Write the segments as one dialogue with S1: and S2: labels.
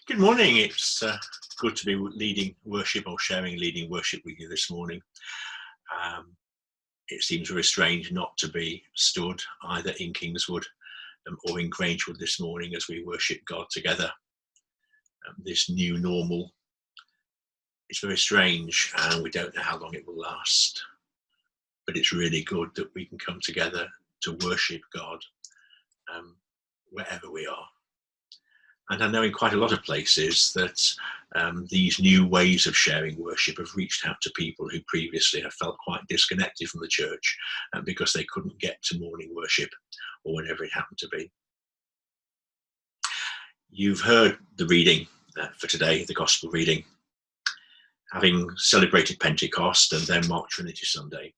S1: Good morning. It's good to be leading worship or sharing leading worship with you this morning. Um, it seems very strange not to be stood either in Kingswood or in Grangewood this morning as we worship God together. This new normal is very strange and we don't know how long it will last. But it's really good that we can come together to worship God wherever we are. And I know in quite a lot of places that these new ways of sharing worship have reached out to people who previously have felt quite disconnected from the church because they couldn't get to morning worship or whenever it happened to be. You've heard the reading for today, the Gospel reading. Having celebrated Pentecost and then marked Trinity Sunday,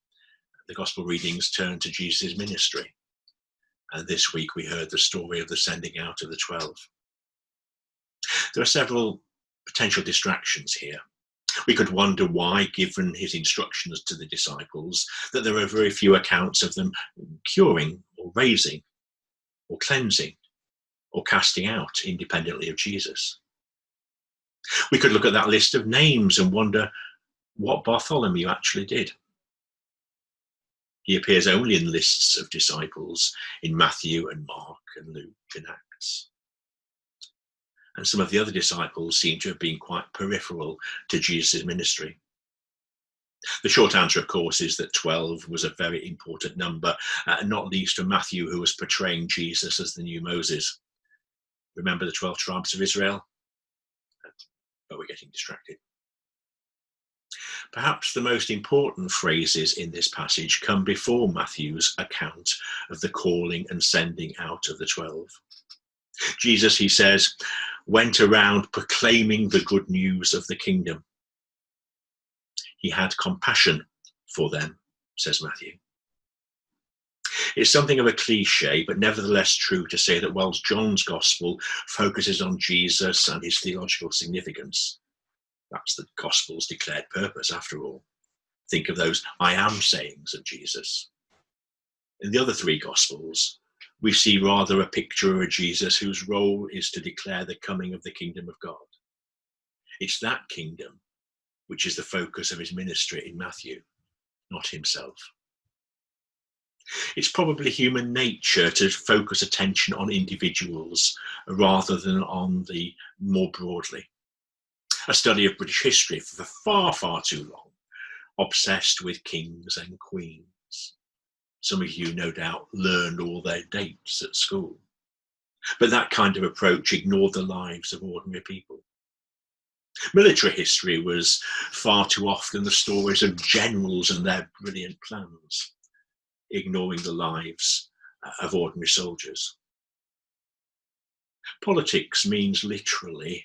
S1: the Gospel readings turn to Jesus' ministry. And this week we heard the story of the sending out of the 12. There are several potential distractions here. We could wonder why, given his instructions to the disciples, that there are very few accounts of them curing or raising or cleansing or casting out independently of Jesus. We could look at that list of names and wonder what Bartholomew actually did. He appears only in lists of disciples in Matthew and Mark and Luke and Acts. And some of the other disciples seem to have been quite peripheral to Jesus' ministry. The short answer, of course, is that 12 was a very important number, not least for Matthew, who was portraying Jesus as the new Moses. Remember the 12 tribes of Israel? But we're getting distracted. Perhaps the most important phrases in this passage come before Matthew's account of the calling and sending out of the 12. Jesus, he says, went around proclaiming the good news of the kingdom. He had compassion for them, says Matthew. It's something of a cliche, but nevertheless true to say that whilst John's gospel focuses on Jesus and his theological significance, that's the gospel's declared purpose after all. Think of those I am sayings of Jesus. In the other three gospels, we see rather a picture of Jesus whose role is to declare the coming of the kingdom of God. It's that kingdom which is the focus of his ministry in Matthew, not himself. It's probably human nature to focus attention on individuals rather than on the more broadly. A study of British history for far, far too long, obsessed with kings and queens. Some of you, no doubt, learned all their dates at school. But that kind of approach ignored the lives of ordinary people. Military history was far too often the stories of generals and their brilliant plans, ignoring the lives of ordinary soldiers. Politics means literally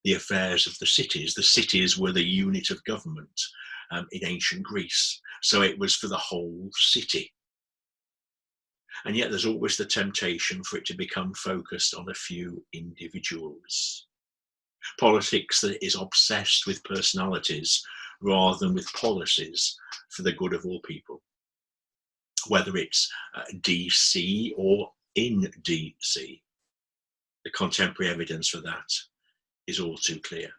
S1: the affairs of the cities. The cities were the unit of government in ancient Greece, so it was for the whole city. And yet there's always the temptation for it to become focused on a few individuals. Politics that is obsessed with personalities rather than with policies for the good of all people. Whether it's DC or in DC, the contemporary evidence for that is all too clear.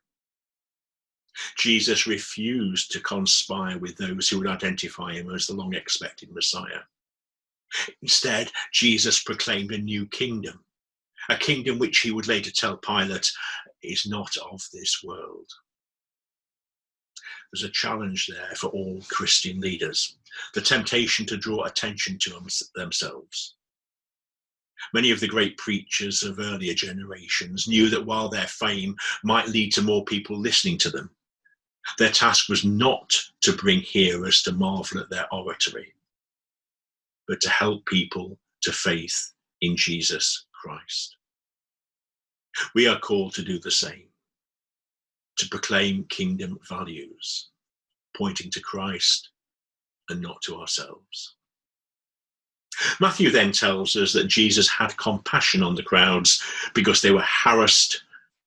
S1: Jesus refused to conspire with those who would identify him as the long-expected Messiah. Instead, Jesus proclaimed a new kingdom, a kingdom which he would later tell Pilate is not of this world. There's a challenge there for all Christian leaders, the temptation to draw attention to themselves. Many of the great preachers of earlier generations knew that while their fame might lead to more people listening to them, their task was not to bring hearers to marvel at their oratory, but to help people to faith in Jesus Christ. We are called to do the same, to proclaim kingdom values, pointing to Christ and not to ourselves. Matthew then tells us that Jesus had compassion on the crowds because they were harassed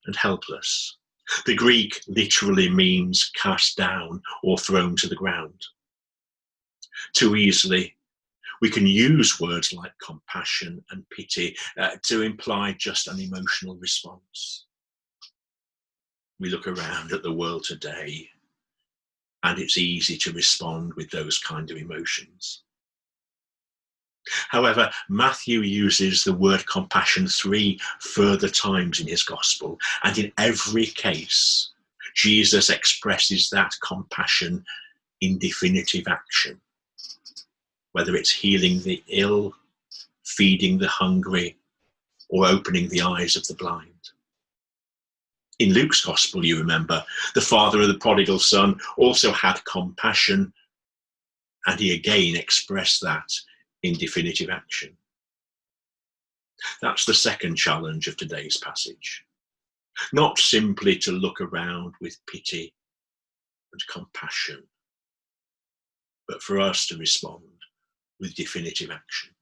S1: and helpless. The Greek literally means cast down or thrown to the ground. Too easily, we can use words like compassion and pity to imply just an emotional response. We look around at the world today, and it's easy to respond with those kind of emotions. However, Matthew uses the word compassion 3 further times in his gospel, and in every case, Jesus expresses that compassion in definitive action, whether it's healing the ill, feeding the hungry, or opening the eyes of the blind. In Luke's gospel, you remember, the father of the prodigal son also had compassion, and he again expressed that in definitive action. That's the second challenge of today's passage. Not simply to look around with pity and compassion, but for us to respond with definitive action.